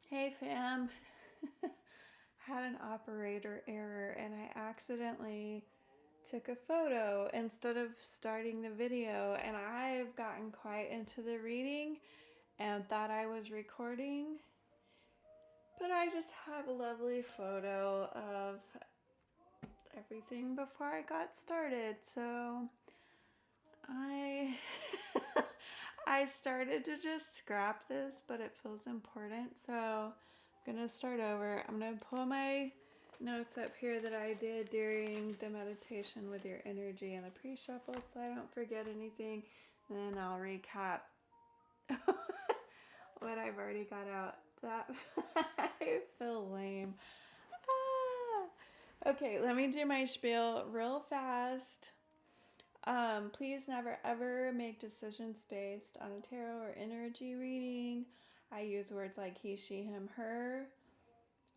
Hey fam, had an operator error and I accidentally took a photo instead of starting the video, and I've gotten quite into the reading and thought I was recording, but I just have a lovely photo of everything before I got started. So I I started to just scrap this, but it feels important, so I'm gonna start over. I'm gonna pull my notes up here that I did during the meditation with your energy and the pre-shuffle so I don't forget anything. And then I'll recap what I've already got out. That I feel lame. Okay, let me do my spiel real fast. Please never ever make decisions based on a tarot or energy reading. I use words like he, she, him, her.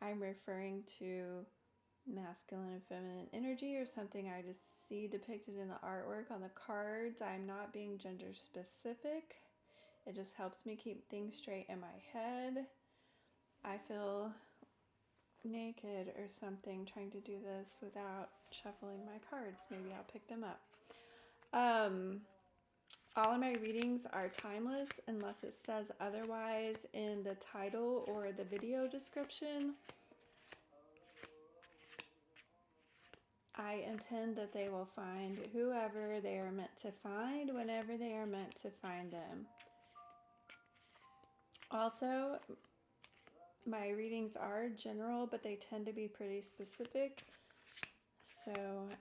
I'm referring to masculine and feminine energy or something I just see depicted in the artwork on the cards. I'm not being gender specific. It just helps me keep things straight in my head. I feel naked or something trying to do this without shuffling my cards. Maybe I'll pick them up. All of my readings are timeless unless it says otherwise in the title or the video description. I intend that they will find whoever they are meant to find whenever they are meant to find them. Also, my readings are general, but they tend to be pretty specific. So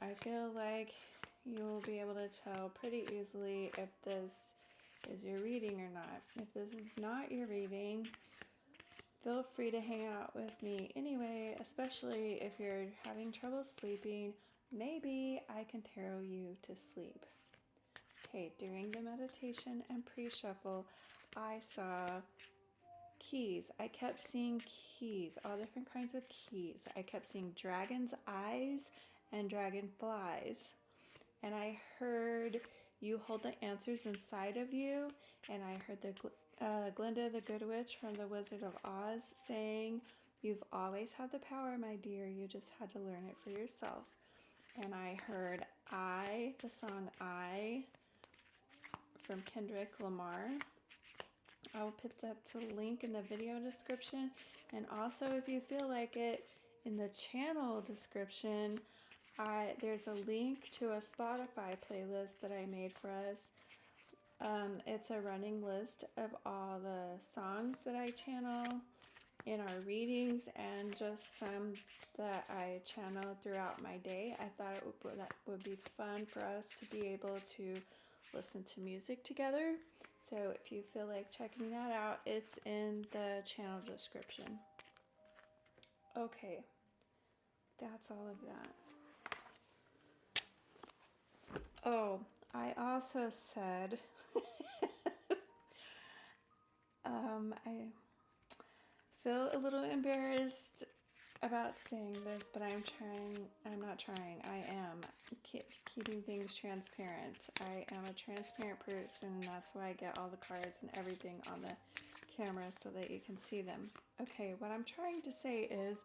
I feel like you will be able to tell pretty easily if this is your reading or not. If this is not your reading, feel free to hang out with me anyway, especially if you're having trouble sleeping. Maybe I can tarot you to sleep. Okay, during the meditation and pre-shuffle, I saw keys. I kept seeing keys, all different kinds of keys. I kept seeing dragon's eyes and dragonflies. And I heard you hold the answers inside of you. And I heard Glinda the Good Witch from The Wizard of Oz saying, "You've always had the power, my dear. You just had to learn it for yourself." And I heard the song I from Kendrick Lamar. I'll put that to link in the video description. And also, if you feel like it, in the channel description, there's a link to a Spotify playlist that I made for us. It's a running list of all the songs that I channel in our readings and just some that I channel throughout my day. I thought that would be fun for us to be able to listen to music together. So if you feel like checking that out, it's in the channel description. Okay, that's all of that. Oh, I also said, I feel a little embarrassed about saying this, but I'm not trying, I am keeping things transparent. I am a transparent person, and that's why I get all the cards and everything on the camera so that you can see them. Okay, what I'm trying to say is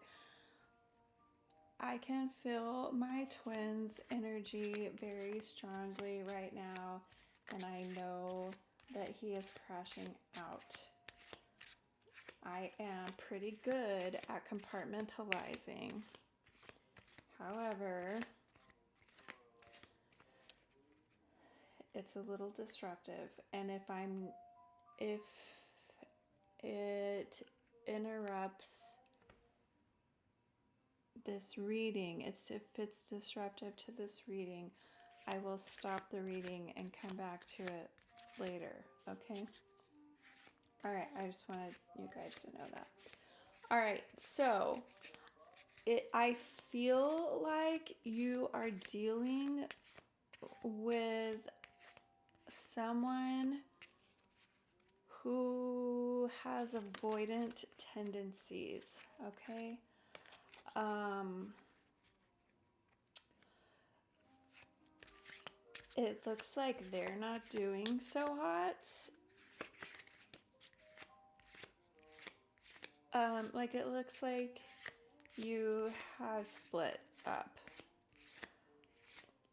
I can feel my twin's energy very strongly right now, and I know that he is crashing out. I am pretty good at compartmentalizing. However, it's a little disruptive, and if it interrupts this reading, if it's disruptive to this reading, I will stop the reading and come back to it later, okay? All right, I just wanted you guys to know that. All right, so I feel like you are dealing with someone who has avoidant tendencies, okay? It looks like they're not doing so hot. Like it looks like you have split up.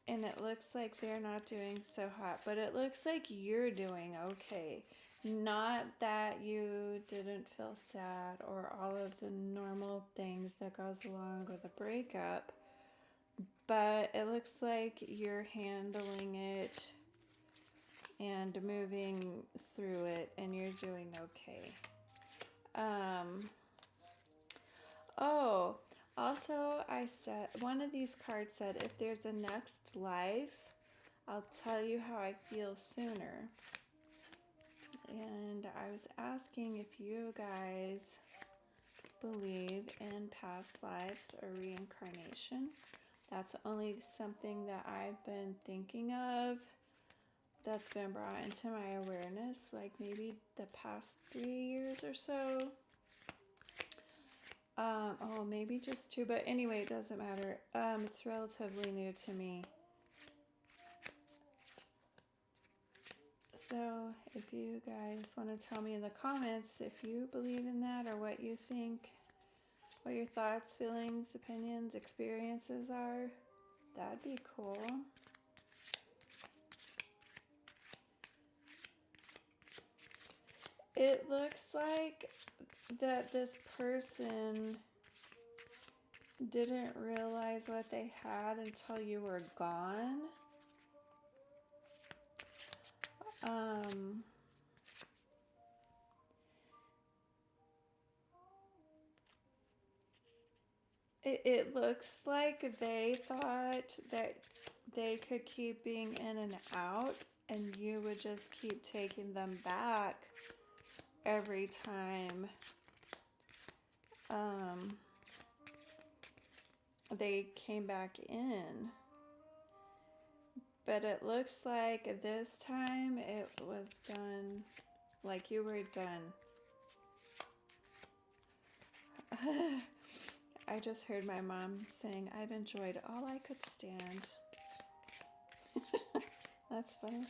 And it looks like they're not doing so hot, but it looks like you're doing okay. Not that you didn't feel sad or all of the normal things that goes along with a breakup, but it looks like you're handling it and moving through it and you're doing okay. Oh, also I said, one of these cards said, if there's a next life, I'll tell you how I feel sooner. And I was asking if you guys believe in past lives or reincarnation. That's only something that I've been thinking of that's been brought into my awareness, like maybe the past 3 years or so. Oh, maybe just 2, but anyway, it doesn't matter. It's relatively new to me. So if you guys want to tell me in the comments if you believe in that or what you think, what your thoughts, feelings, opinions, experiences are, that'd be cool. It looks like that this person didn't realize what they had until you were gone. It looks like they thought that they could keep being in and out and you would just keep taking them back every time they came back in. But it looks like this time it was done, like you were done. I just heard my mom saying, I've enjoyed all I could stand. That's funny.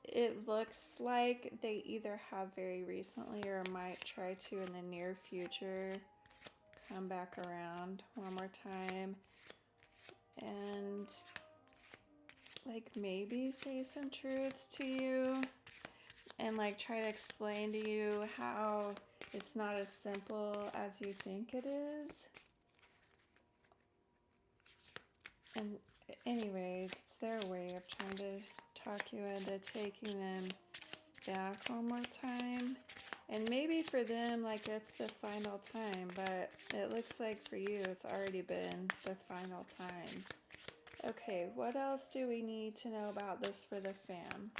It looks like they either have very recently or might try to in the near future come back around one more time and like maybe say some truths to you and like try to explain to you how it's not as simple as you think it is. And anyway, it's their way of trying to talk you into taking them back one more time. And maybe for them, like it's the final time, but it looks like for you, it's already been the final time. Okay, what else do we need to know about this for the fam?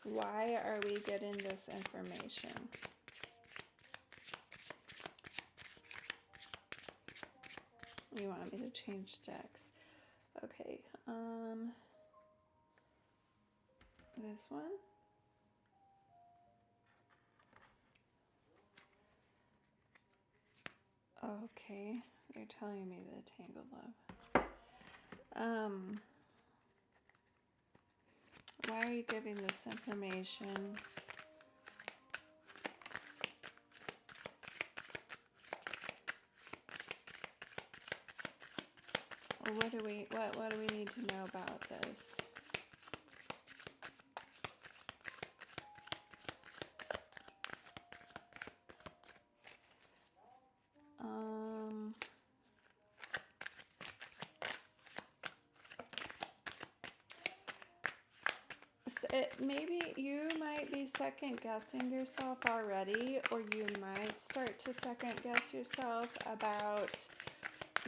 Why are we getting this information? You want me to change decks? Okay, this one. Okay, you're telling me the Tangled Love. Why are you giving this information? What do we need to know about this? Maybe you might be second guessing yourself already, or you might start to second guess yourself about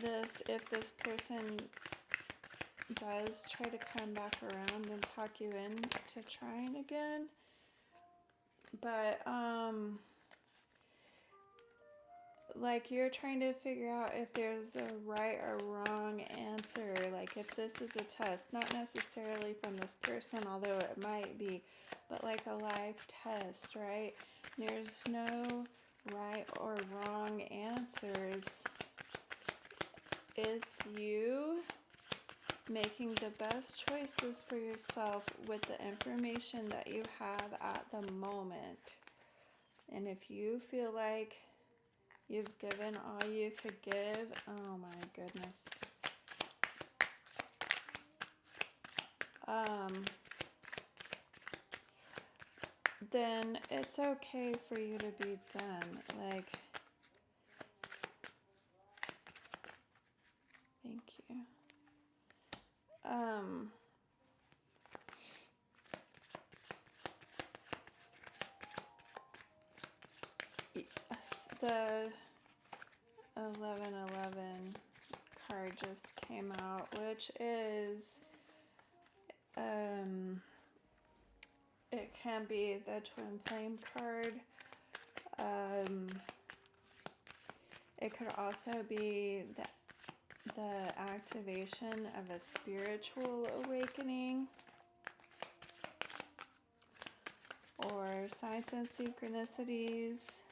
this if this person does try to come back around and talk you into trying again. But like you're trying to figure out if there's a right or wrong answer, like if this is a test, not necessarily from this person, although it might be, but like a life test, right? There's no right or wrong answers. It's you making the best choices for yourself with the information that you have at the moment. And if you feel like you've given all you could give, oh my goodness. Then it's okay for you to be done. Like, thank you. Yes, the 1111 card just came out, which is, it can be the twin flame card. It could also be the activation of a spiritual awakening, or signs and synchronicities,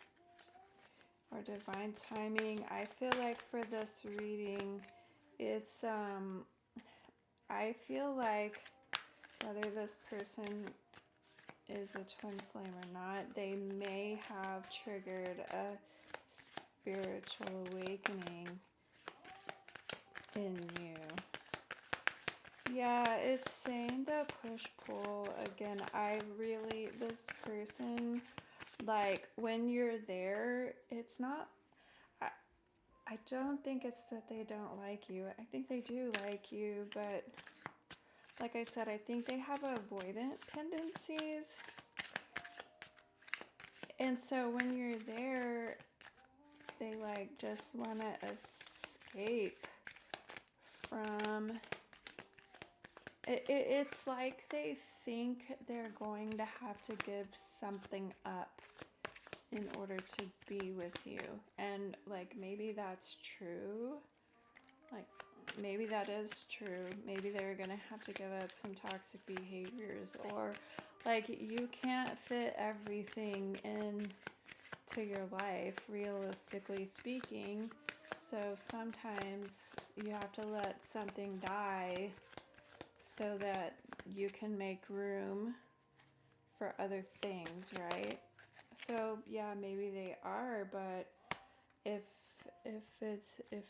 or divine timing. I feel like for this reading, it's, I feel like whether this person is a twin flame or not, they may have triggered a spiritual awakening in you. Yeah, it's saying the push-pull again. This person, like, when you're there, it's not, I don't think it's that they don't like you. I think they do like you, but like I said, I think they have avoidant tendencies. And so when you're there, they like just want to escape from it. It's like they think they're going to have to give something up in order to be with you. And like, maybe that's true. Like, maybe that is true. Maybe they're going to have to give up some toxic behaviors, or like, you can't fit everything into your life, realistically speaking. So sometimes you have to let something die so that you can make room for other things, right? So yeah, maybe they are, but if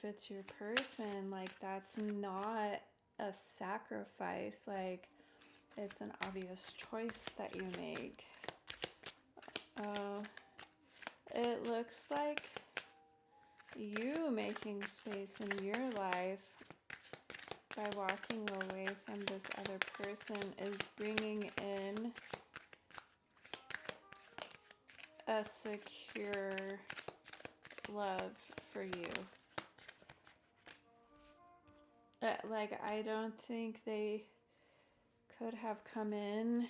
it's your person, like, that's not a sacrifice. Like, it's an obvious choice that you make. It looks like you making space in your life by walking away from this other person is bringing in a secure love for you. Like, I don't think they could have come in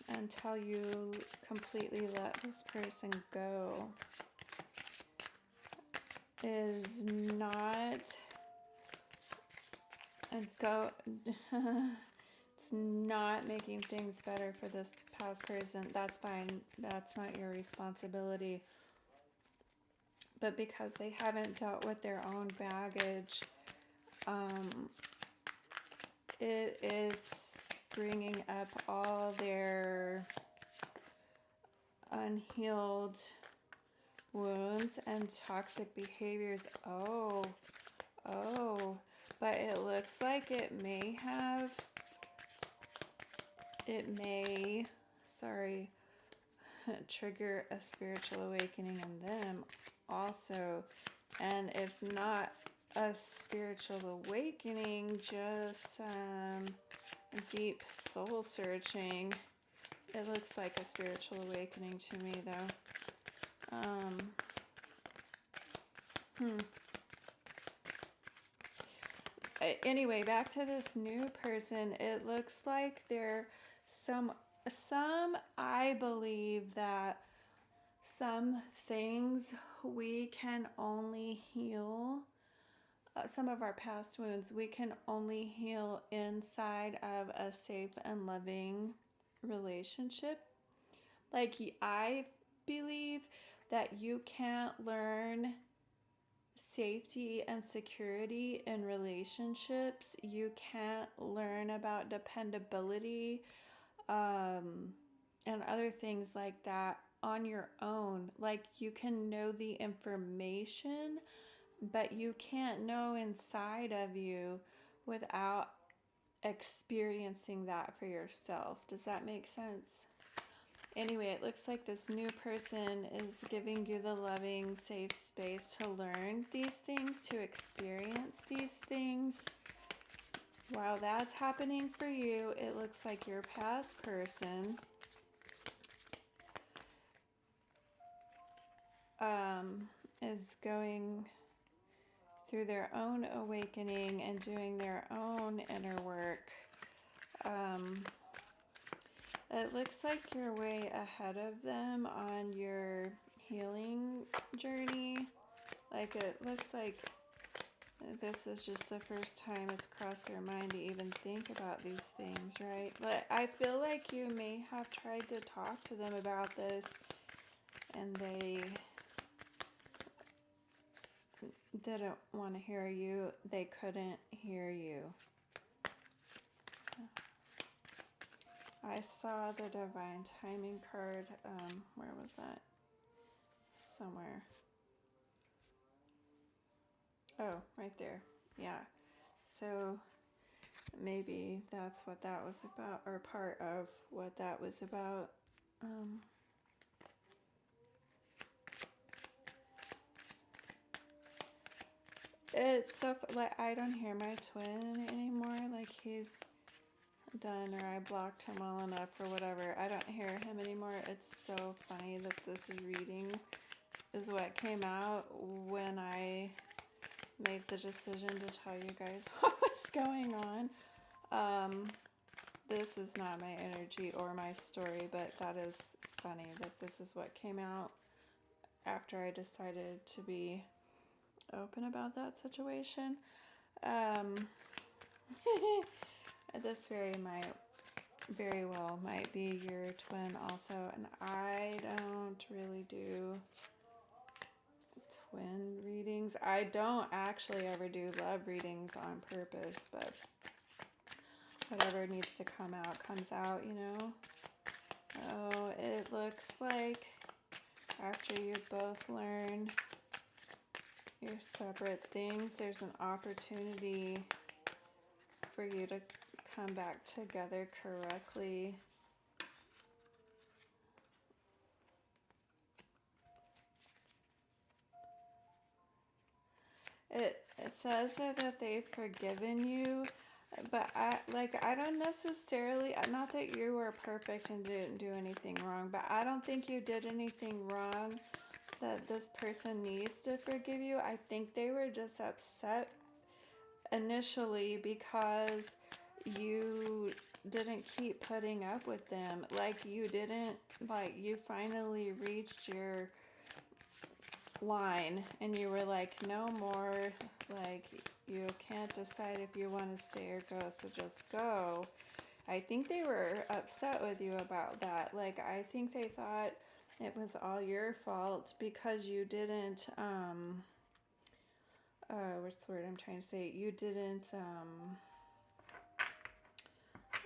until you completely let this person go. Is not a go. It's not making things better for this past person. That's fine. That's not your responsibility. But because they haven't dealt with their own baggage, it's bringing up all their unhealed wounds and toxic behaviors. Oh, but it looks like it may trigger a spiritual awakening in them also. And if not a spiritual awakening, just deep soul searching. It looks like a spiritual awakening to me, though. Anyway, back to this new person. It looks like there I believe that some things we can only heal. Some of our past wounds we can only heal inside of a safe and loving relationship. Like, I believe that you can't learn safety and security in relationships. You can't learn about dependability and other things like that on your own. Like you can know the information, but you can't know inside of you without experiencing that for yourself. Does that make sense? Anyway, it looks like this new person is giving you the loving, safe space to learn these things, to experience these things. While that's happening for you, it looks like your past person is going through their own awakening and doing their own inner work. It looks like you're way ahead of them on your healing journey. Like it looks like this is just the first time it's crossed their mind to even think about these things, right? But I feel like you may have tried to talk to them about this and they didn't want to hear you. They couldn't hear you. I saw the divine timing card. Where was that? Somewhere. Oh, right there. Yeah. So maybe that's what that was about, or part of what that was about. It's so like I don't hear my twin anymore. Like he's done, or I blocked him well enough or whatever. I don't hear him anymore. It's so funny that this reading is what came out when I made the decision to tell you guys what was going on. This is not my energy or my story, but that is funny that this is what came out after I decided to be open about that situation. This very well might be your twin also, and I don't really do twin readings. I don't actually ever do love readings on purpose, but whatever needs to come out comes out, you know. Oh, it looks like after you both learn your separate things, there's an opportunity for you to come back together correctly. It says that they've forgiven you, but I don't necessarily, not that you were perfect and didn't do anything wrong, but I don't think you did anything wrong that this person needs to forgive you. I think they were just upset initially because you didn't keep putting up with them. Like you finally reached your line and you were like, no more. Like you can't decide if you want to stay or go, so just go. I think they were upset with you about that. Like I think they thought it was all your fault because you didn't what's the word I'm trying to say? You didn't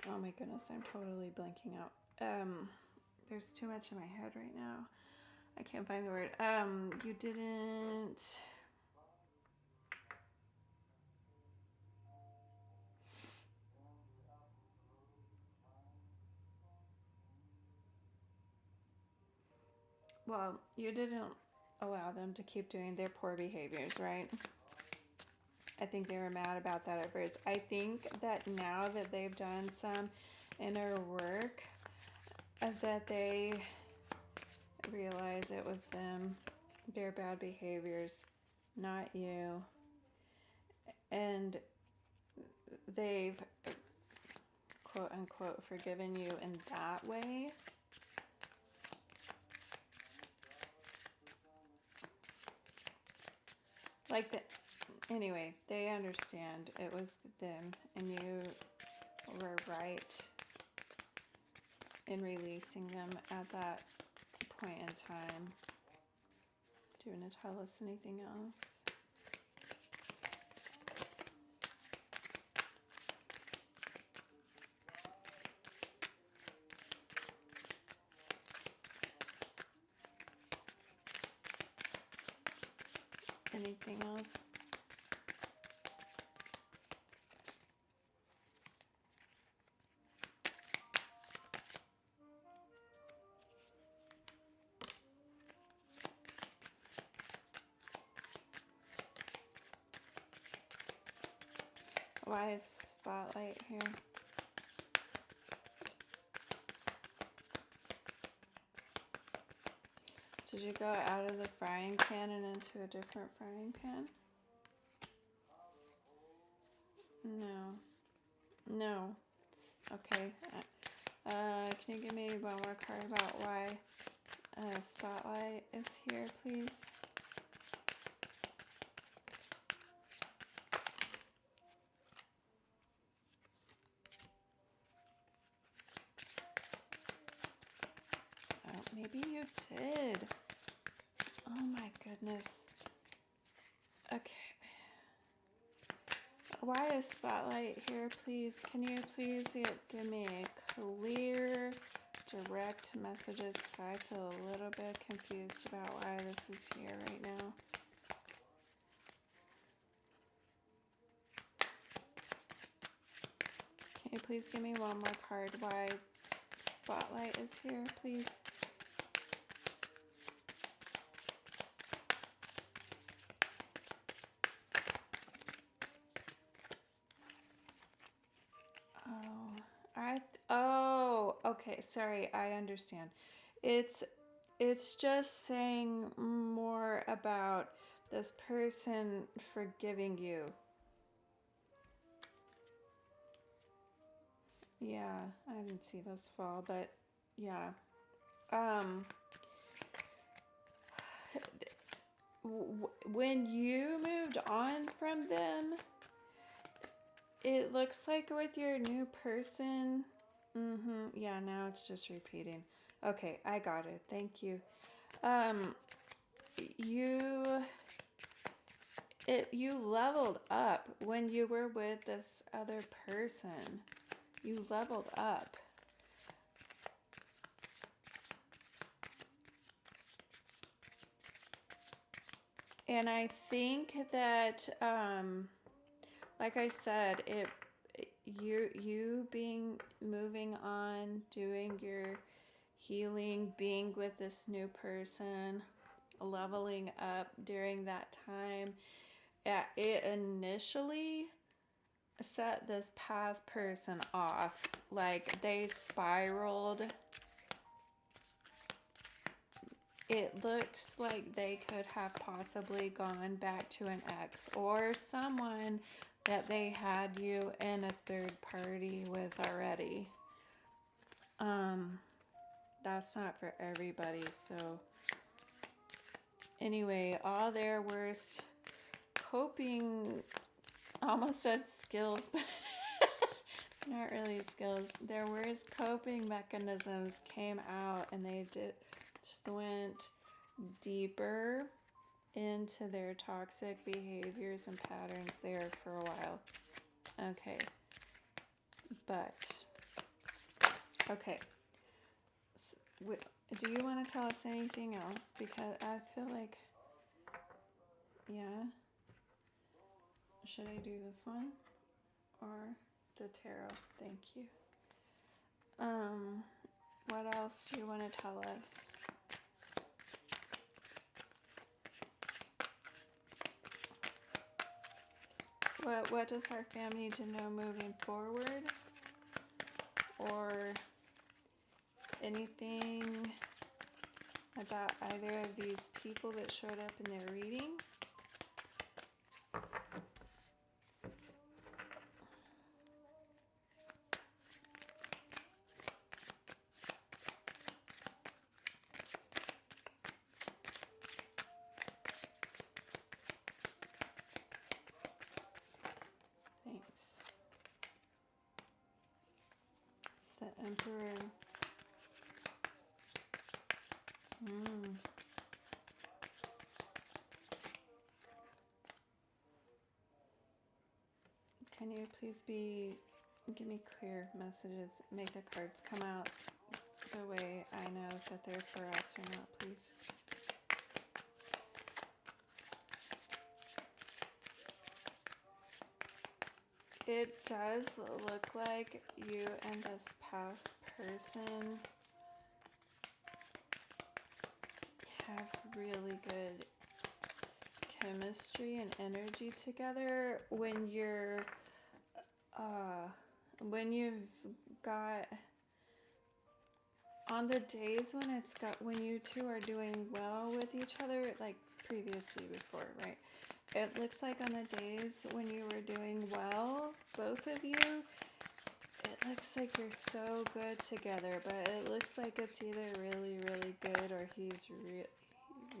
oh my goodness, I'm totally blanking out. There's too much in my head right now. I can't find the word. You didn't you didn't allow them to keep doing their poor behaviors, right? I think they were mad about that at first. I think that now that they've done some inner work, that they realize it was them, their bad behaviors, not you. And they've, quote unquote, forgiven you in that way. Anyway, they understand it was them, and you were right in releasing them at that point in time. Do you want to tell us anything else? anything else? Why is spotlight here? Did you go out of the frying pan and into a different frying pan? No. No. Okay. Can you give me one more card about why spotlight is here, please? Oh, maybe you did. Oh my goodness. Okay. Why is spotlight here, please? Can you please give me a clear, direct messages? Because I feel a little bit confused about why this is here right now. Can you please give me one more card why spotlight is here, please? Oh, okay, sorry, I understand. It's just saying more about this person forgiving you. Yeah, I didn't see those fall, but yeah. When you moved on from them, it looks like with your new person, yeah, now it's just repeating. Okay, I got it. Thank you. You leveled up when you were with this other person. You leveled up. And I think that, like I said, you being moving on, doing your healing, being with this new person, leveling up during that time, it initially set this past person off. Like they spiraled. It looks like they could have possibly gone back to an ex or someone that they had you in a third party with already. That's not for everybody. So anyway, all their worst coping, almost said skills, but not really skills. Their worst coping mechanisms came out and they just went deeper into their toxic behaviors and patterns there for a while. Okay. But, okay. So, do you want to tell us anything else? Because I feel like, yeah. Should I do this one? Or the tarot? Thank you. What else do you want to tell us? What does our family need to know moving forward? Or anything about either of these people that showed up in their reading? Emperor. Can you please give me clear messages, make the cards come out the way I know that they're for us or not, please. It does look like you and this past person have really good chemistry and energy together when you've got on the days when you two are doing well with each other, like previously before, right? It looks like on the days when you were doing well, both of you, it looks like you're so good together, but it looks like it's either really, really good or he's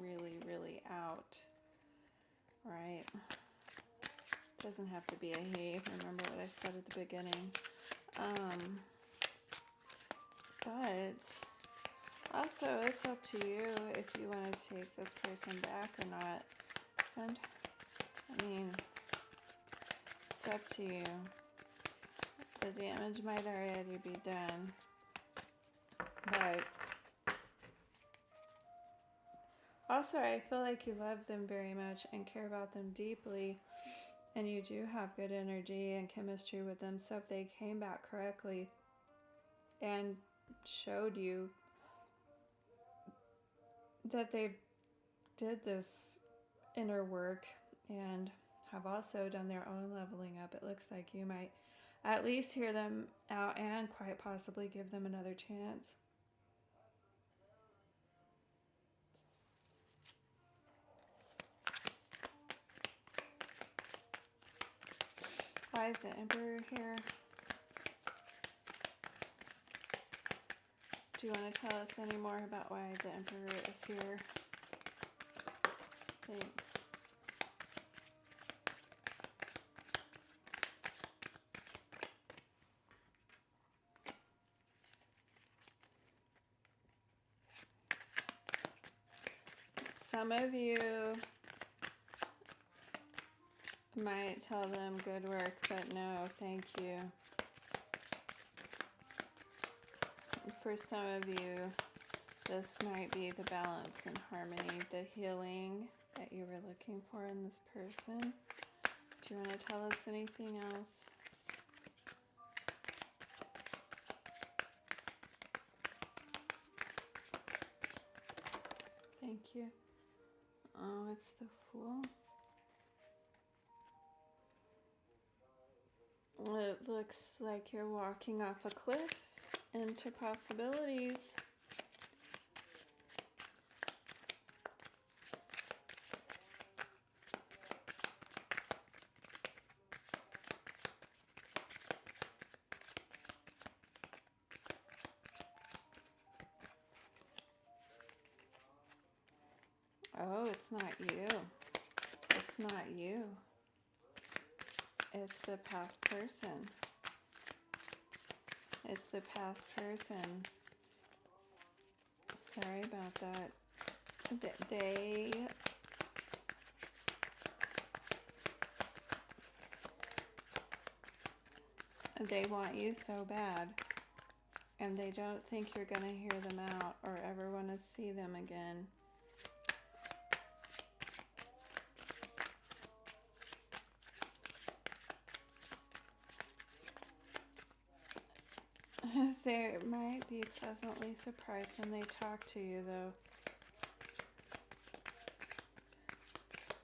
really, really out, right? Doesn't have to be a he. Remember what I said at the beginning. But also, it's up to you if you want to take this person back or not. It's up to you. The damage might already be done. But also, I feel like you love them very much and care about them deeply. And you do have good energy and chemistry with them. So if they came back correctly and showed you that they did this inner work and have also done their own leveling up, it looks like you might at least hear them out and quite possibly give them another chance. Why is the Emperor here? Do you want to tell us any more about why the Emperor is here? Thanks. Some of you might tell them good work, but no, thank you. For some of you, this might be the balance and harmony, the healing that you were looking for in this person. Do you want to tell us anything else? Thank you. Oh, it's the Fool. It looks like you're walking off a cliff into possibilities. Oh, it's not you. It's not you. It's the past person. It's the past person. Sorry about that. They want you so bad, and they don't think you're going to hear them out or ever want to see them again. They might be pleasantly surprised when they talk to you, though.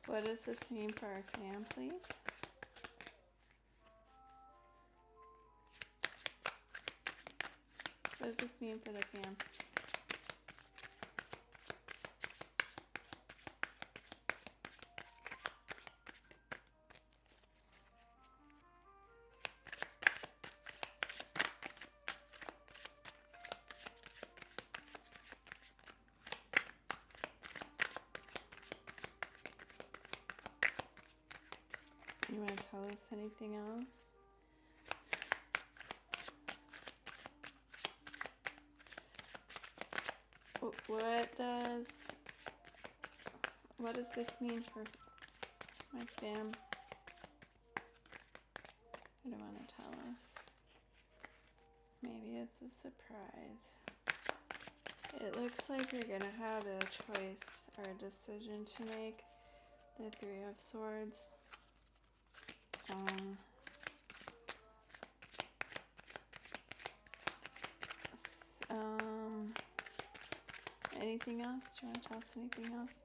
What does this mean for our fam, please? What does this mean for the fam? You want to tell us anything else? What does this mean for my fam? I don't want to tell us. Maybe it's a surprise. It looks like you're going to have a choice or a decision to make. The Three of Swords. Anything else? Do you want to tell us anything else?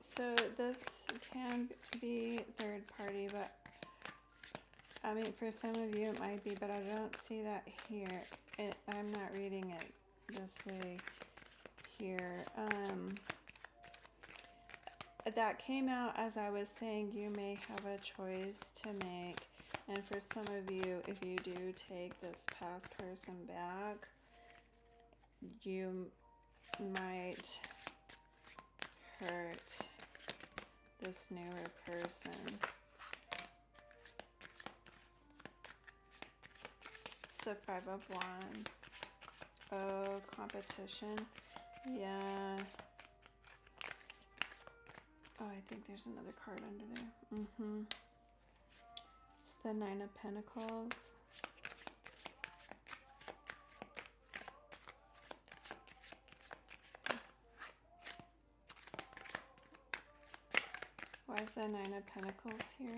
So this can be third party, but I mean, for some of you it might be, but I don't see that here. I'm not reading it this way here. That came out as I was saying you may have a choice to make. And for some of you, if you do take this past person back, you might hurt this newer person. It's the Five of Wands. Oh, competition. Yeah. Oh, I think there's another card under there. It's the Nine of Pentacles. Why is the Nine of Pentacles here?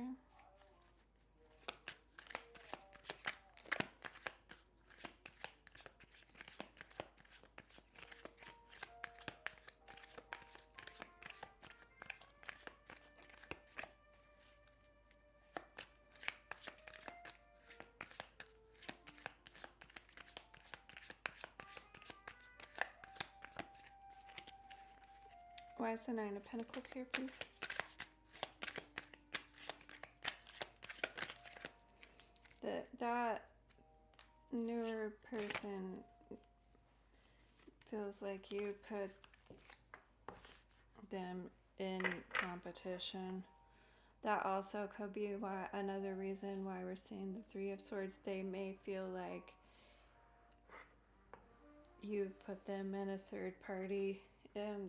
Why is the Nine of Pentacles here, please? That newer person feels like you put them in competition. That also could be another reason why we're seeing the Three of Swords. They may feel like you put them in a third party, and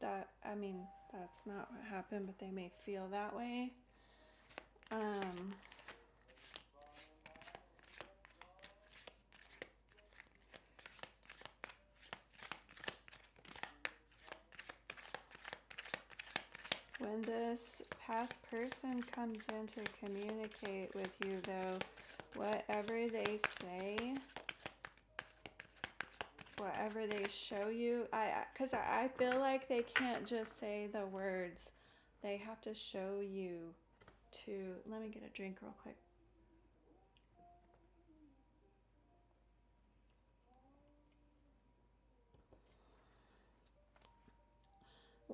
that, I mean, that's not what happened, but they may feel that way. When this past person comes in to communicate with you, though, whatever they say, whatever they show you, because I feel like they can't just say the words. They have to show you to, let me get a drink real quick.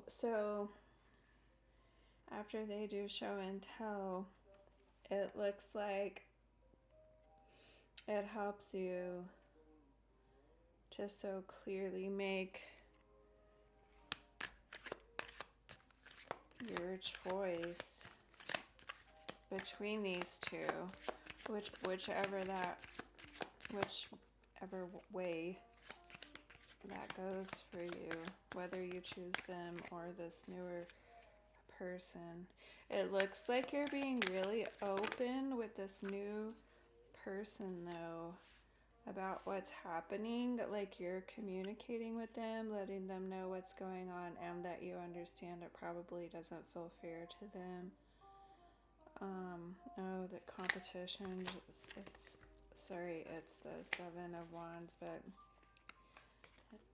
So after they do show and tell, it looks like it helps you to so clearly make your choice between these two, whichever way that goes for you, whether you choose them or this newer person. It looks like you're being really open with this new person, though, about what's happening. Like, you're communicating with them, letting them know what's going on, and that you understand it probably doesn't feel fair to them. Oh, the competition, it's the Seven of Wands, but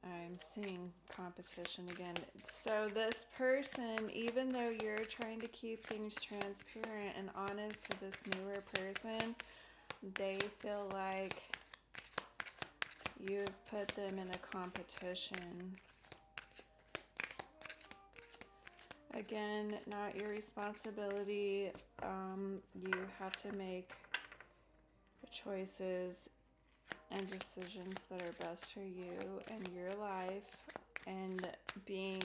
I'm seeing competition again. So this person, even though you're trying to keep things transparent and honest with this newer person, they feel like you've put them in a competition. Again, not your responsibility. You have to make choices and decisions that are best for you and your life, and being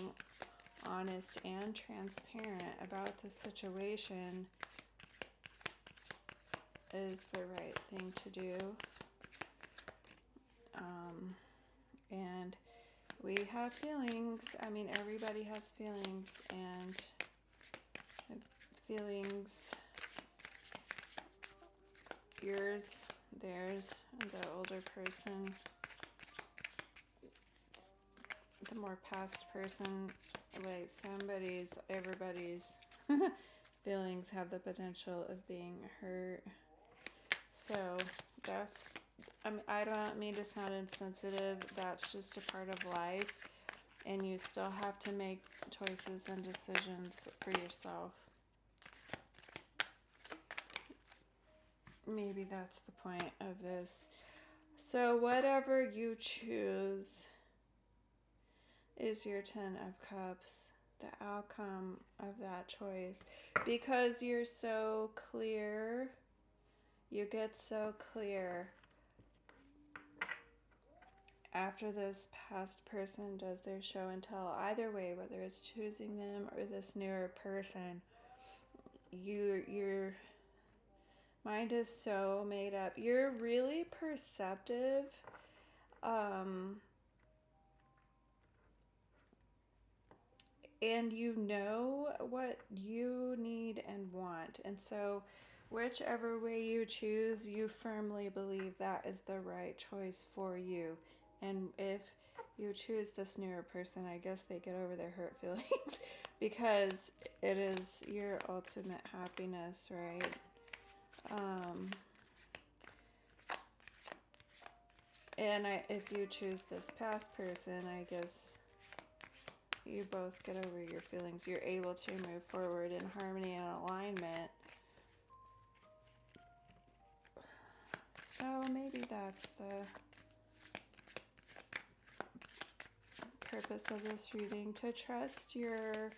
honest and transparent about the situation is the right thing to do. And we have feelings. I mean, everybody has feelings, and feelings yours, theirs, the older person, the more past person, like everybody's feelings have the potential of being hurt. So that's, I don't mean to sound insensitive, that's just a part of life, and you still have to make choices and decisions for yourself. Maybe that's the point of this. So whatever you choose is your 10 of Cups, the outcome of that choice. Because you're so clear, you get so clear after this past person does their show and tell, either way, whether it's choosing them or this newer person, your mind is so made up. You're really perceptive. And you know what you need and want. And so whichever way you choose, you firmly believe that is the right choice for you. And if you choose this newer person, I guess they get over their hurt feelings because it is your ultimate happiness, right? And if you choose this past person, I guess you both get over your feelings. You're able to move forward in harmony and alignment. So maybe that's the purpose of this reading, to trust your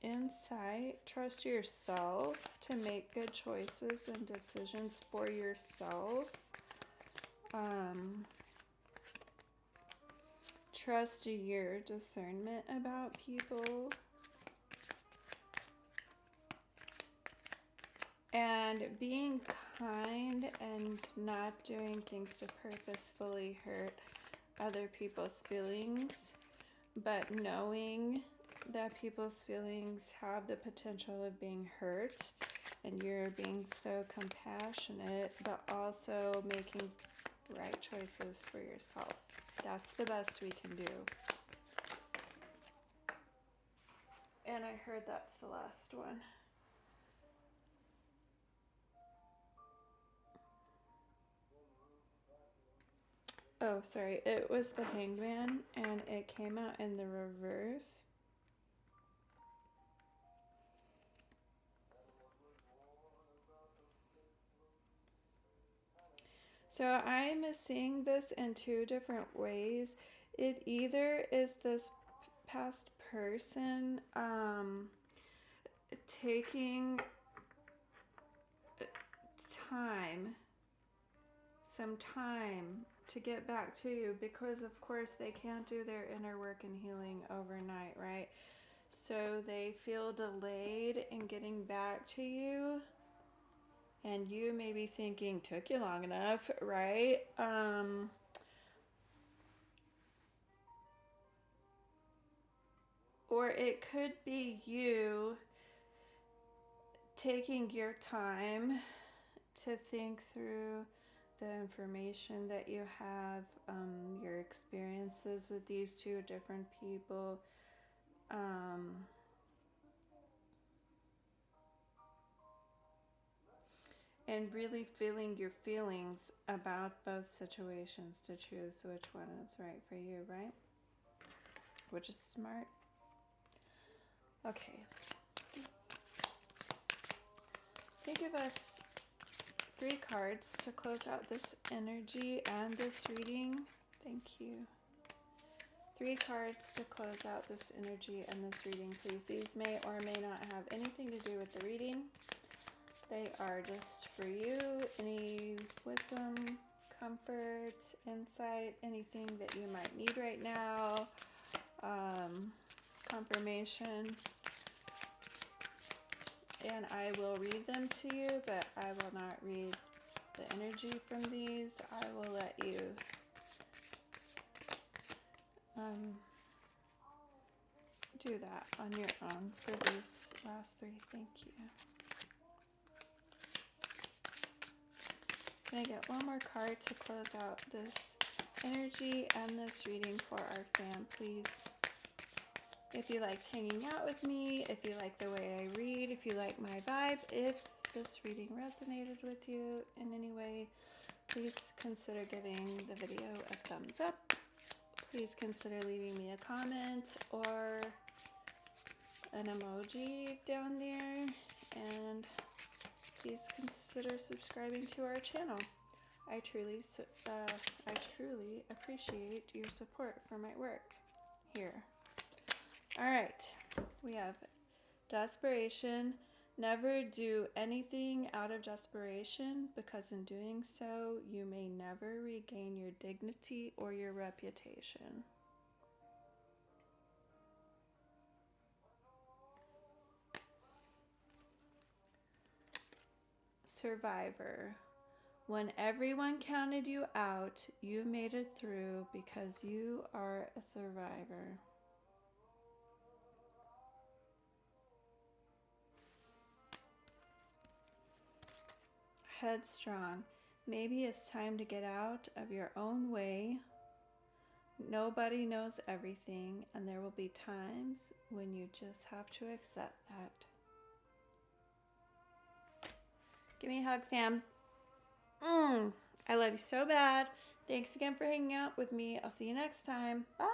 insight, trust yourself to make good choices and decisions for yourself. Trust your discernment about people. And being kind and not doing things to purposefully hurt other people's feelings, but knowing that people's feelings have the potential of being hurt, and you're being so compassionate, but also making right choices for yourself. That's the best we can do. And I heard that's the last one. Oh, sorry. It was the Hangman, and it came out in the reverse. So I'm seeing this in two different ways. It either is this past person taking some time to get back to you, because of course they can't do their inner work and healing overnight, right? So they feel delayed in getting back to you. And you may be thinking, took you long enough, right? Or it could be you taking your time to think through the information that you have, your experiences with these two different people. And really feeling your feelings about both situations to choose which one is right for you, right? Which is smart. Okay. Can you give us 3 cards to close out this energy and this reading? Thank you. 3 cards to close out this energy and this reading, please. These may or may not have anything to do with the reading. They are just for you. Any wisdom, comfort, insight, anything that you might need right now, confirmation. And I will read them to you, but I will not read the energy from these. I will let you do that on your own for these last 3. Thank you. I'm going to get one more card to close out this energy and this reading for our fam, please. If you liked hanging out with me, if you like the way I read, if you like my vibe, if this reading resonated with you in any way, please consider giving the video a thumbs up. Please consider leaving me a comment or an emoji down there, and please consider subscribing to our channel. I truly appreciate your support for my work here. All right, we have desperation. Never do anything out of desperation, because in doing so, you may never regain your dignity or your reputation. Survivor. When everyone counted you out, you made it through because you are a survivor. Headstrong. Maybe it's time to get out of your own way. Nobody knows everything, and there will be times when you just have to accept that. Give me a hug, fam. I love you so bad. Thanks again for hanging out with me. I'll see you next time. Bye.